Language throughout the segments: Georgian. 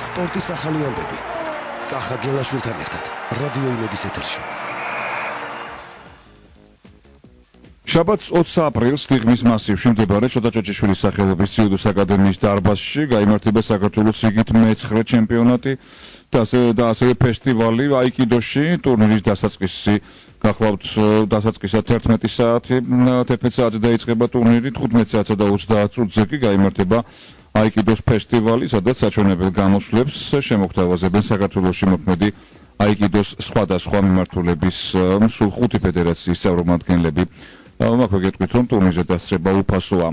სპორტის ახალი ამბები. კახა გელაშვილთან ერთად რადიო იმედის ეთერში. შაბათს 20 აპრილს თიღმის მასივში მდებარე შოტა-ჭოჭიშვილის სახელობის ძიუდოს აკადემიის დარბაზში გაიმართება საქართველოს იგით მე-9 ჩემპიონატი და ასევე ფესტივალი აიკიდოში. ტურნირის დასაწყისი გახლავთ დასაწყისად 11 საათი დაიწყება ტურნირი, 15 საათსა და 30 წუთზე კი გაიმართება აიკიდოს ფესტივალი, სადაც საჩვენებელ გამოსვლებს შემოგთავაზებენ საქართველოში მოქმედი აიკიდოს სხვადასხვა მიმართულების სულ 5 ფედერაციის წარმომადგენლები. მაქვე გეტყვით, რომ ტურნირზე დასწრება უფასოა.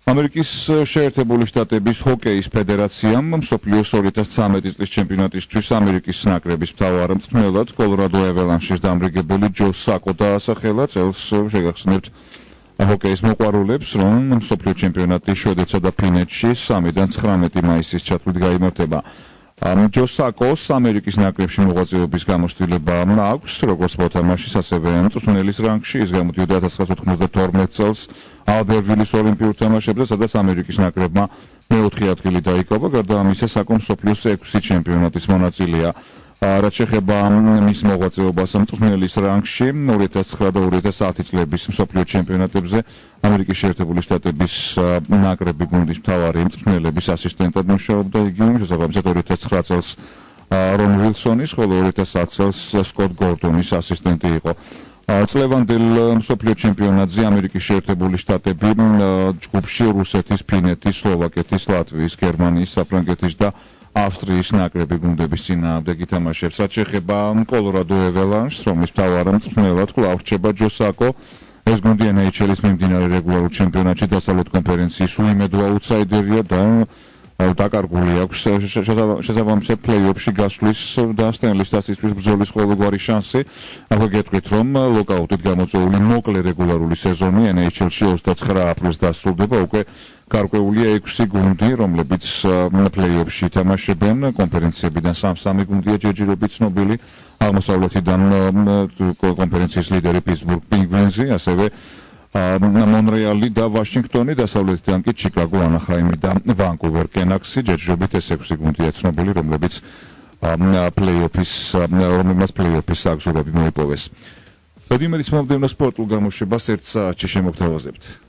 ამერიკის შეერთებული შტატების ჰოკეის ფედერაციამ მსოფლიოს 2013 წლის ჩემპიონატისთვის ამერიკის ნაკრების მთავარ მწვრთნელად კოლორადო ეველანშის დამრიგებელი ჯო საკო დაასახელა. წელს შეგახსენებთ ჰოკეის მოყვარულებს, რომ მსოფლიო ჩემპიონატი შვედეთსა და ფინეთში 3-დან 19 მაისის ჩათვლით გაიმართება. ჯო საკოს ამერიკის ნაკრებში მოღვაწეობის გამოცდილება აქვს, როგორც მოთამაშის, ასევე მწვრთნელის რანგში. ის გამოდიოდა 1992 წელს ალბერვილის ოლიმპიურ თამაშებზე, სადაც ამერიკის ნაკრებმა მე-4 ადგილი დაიკავა. გარდა ამისა, საკო მსოფლიოს 6 ჩემპიონატის მონაწილეა. რაც შეეხება მის მოღვაწეობას მწვრთნელის რანგში 2009 და 2010 წლების მსოფლიო ჩემპიონატებზე ამერიკის შეერთებული შტატების ნაკრები გუნდის მთავარი მწვრთნელების ასისტენტად მუშაობდა იგი, შესაბამისად 2009 წელს რონ ვილსონის, ხოლო 2010 წელს სკოტ გორდონის ასისტენტი იყო. წლევანდელ მსოფლიო ჩემპიონატზე ამერიკის შეერთებული შტატები ჯგუფში რუსეთის, ფინეთის, სლოვაკეთის, ლატვიის, გერმანიის, საფრანგეთის და ავსტრიის ნაკრები გუნდების წინააღმდეგ ითამაშებს. რაც შეეხება კოლორადო ეველანშს, რომლის მთავარ მწვრთნელად კვლავ რჩება ჯო საკო, ეს გუნდი NHL-ის მიმდინარე რეგულარულ ჩემპიონატში დასავლეთ კონფერენციის უიმედო აუტსაიდერია და დაკარგული აქვს შესაბამისად პლეი-ოფში გასვლის და სტენლის თასისთვის ბრძოლის ყოველგვარი შანსი. ახლა გეტყვით, რომ ლოკაუტით გამოწვეული მოკლე რეგულარული სეზონი NHL-ში 29 აპრილს დასრულდება. უკვე გარკვეულია 6 გუნდი, რომლებიც პლეი-ოფში ითამაშებენ. კონფერენციებიდან 3 გუნდია ჯერჯერობით ცნობილი. აღმოსავლეთიდან კონფერენციის ლიდერი პიტსბურგ პინგვინზი, ასევე მონრეალი და ვაშინგტონი, დასავლეთიდან კი ჩიკაგო, ანაჰაიმი და ვანკუვერ კენაქსი. ჯერჯერობით ეს 6 გუნდია ცნობილი, რომლებიც პლეი-ოფის საგზურები მოიპოვეს. ბედიმედის მომდევნო სპორტულ გამოშვებას 1 საათში შემოგთავაზებთ.